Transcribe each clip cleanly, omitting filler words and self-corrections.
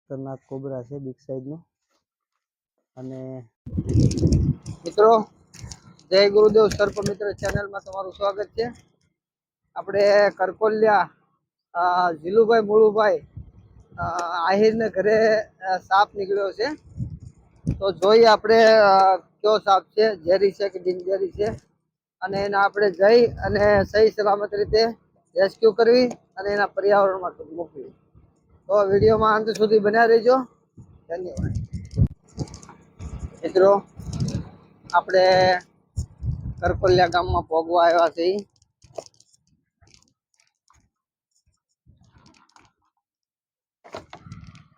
खतरनाक कोबरा है big size no. અને મિત્રો જય ગુરુદેવ સર્પ મિત્ર ચેનલ માં તમારું સ્વાગત છે। આપણે કરકોલિયા જીલુભાઈ મુળુભાઈ આહિર ને ઘરે સાપ નીકળ્યો છે। તો જોઈએ આપણે કયો સાપ છે, ઝેરી છે કે બિનઝેરી છે, અને એને આપણે જઈ અને સહી સલામત રીતે રેસ્ક્યુ કરવી અને એના પર્યાવરણમાં મૂકવી। તો વિડીયોમાં અંત સુધી બન્યા રહેજો। ધન્યવાદ। મિત્રો આપણે કરકોલિયા ગામમાં ભોગવા આવ્યા છીએ।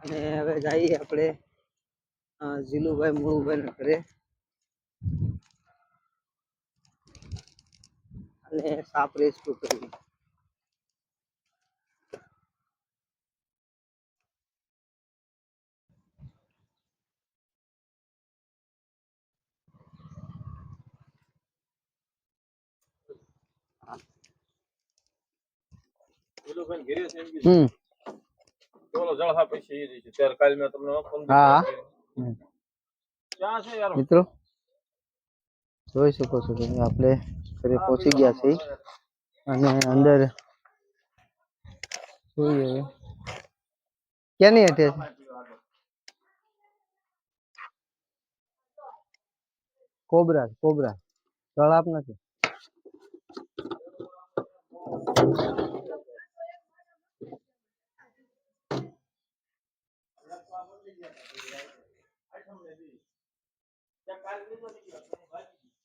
અને હવે જઈએ આપણે જીલુભાઈ મુળુભાઈ ના ઘરે અને સાપ રેસ્ક્યુ કરવી। મિત્રો જોઈ શકો છો તમે આપણે ઘરે પહોંચી ગયા છીએ અને અંદર જોઈએ ક્યાંની હટે કોબરા કોબરા તળાપ નથી।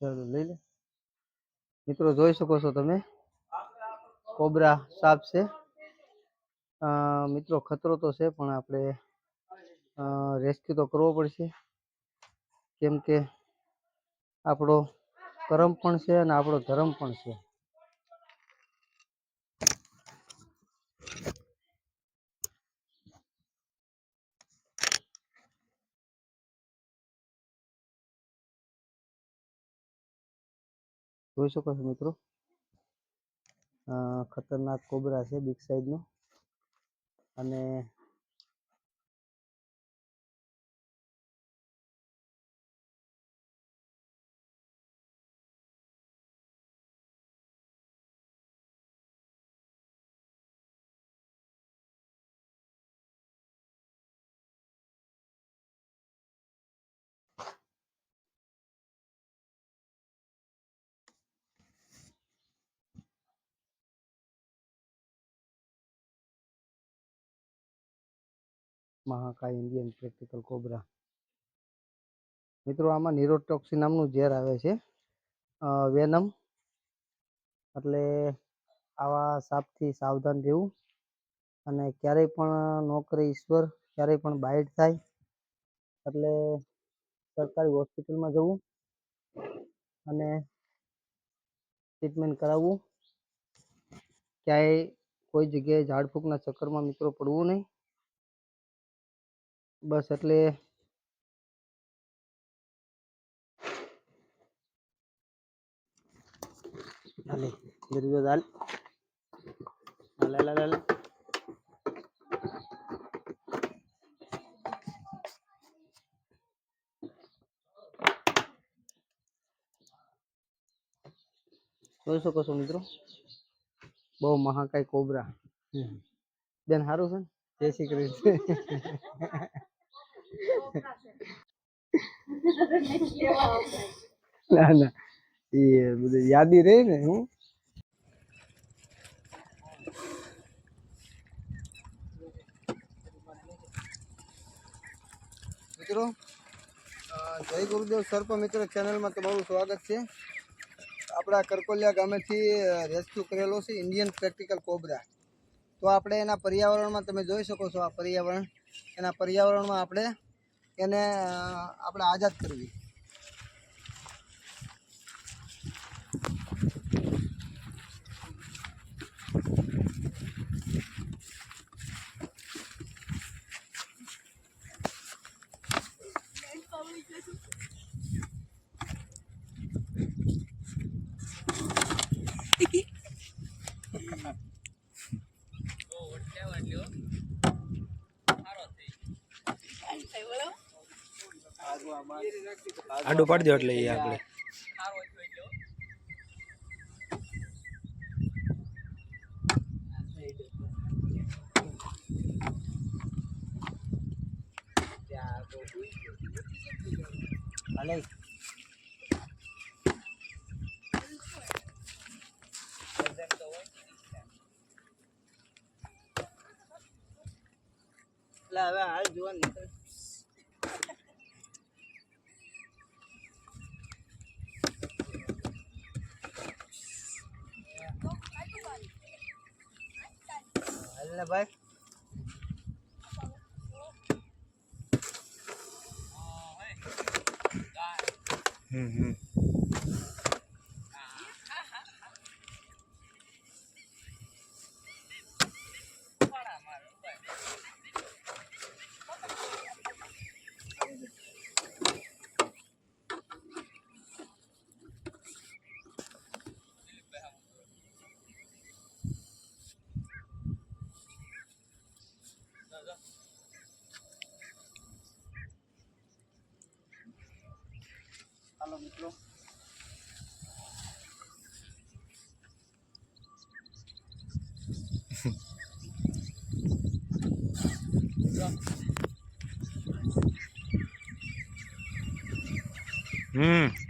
ચાલો લઈ લે મિત્રો, જોઈ શકો છો તમે કોબરા સાપ છે। મિત્રો ખતરો તો છે પણ આપણે રેસ્ક્યુ તો કરવો પડશે, કેમ કે આપણો કર્મ પણ છે અને આપણો ધર્મ પણ છે। જોઈ શકો છો મિત્રો ખતરનાક કોબરા છે બિગ સાઇઝ નો। અને મહાકાય ઇન્ડિયન પ્રેક્ટિકલ કોબરા મિત્રો, આમાં નિરોટોક્સિન નામનું ઝેર આવે છે, વેનમ। એટલે આવા સાપથી સાવધાન રહેવું અને ક્યારેય પણ ન કરે ઈશ્વર ક્યારેય પણ બાઇટ થાય એટલે સરકારી હોસ્પિટલમાં જવું અને ટ્રીટમેન્ટ કરાવવું। ક્યાંય કોઈ જગ્યાએ ઝાડફૂંકના ચક્કરમાં મિત્રો પડવું નહીં। બસ એટલે હાલે દરિયો દાલ હાલે હાલે હાલે જોઈ શકો છો મિત્રો બહુ મહાકાય કોબરા બેન સારું છે ને? જય શ્રી કૃષ્ણ। ના ના એ બધું યાદી રહી ને હું મિત્રો જય ગુરુદેવ સર્પ મિત્ર ચેનલમાં તમારું સ્વાગત છે। આપણા કરકોલિયા ગામેથી રેસ્ક્યુ કરેલો છે ઇન્ડિયન પ્રેક્ટિકલ કોબરા। તો આપણે એના પર્યાવરણમાં તમે જોઈ શકો છો, આ પર્યાવરણ એના પર્યાવરણમાં આપણે એને આઝાદ કરવી। આડું પાડી દો એટલે એ આપણે હાલે એટલે હવે હાલ જોવાનું નીકળ હાલ ને ભાઈ હમ હાલો મિત્રો હમ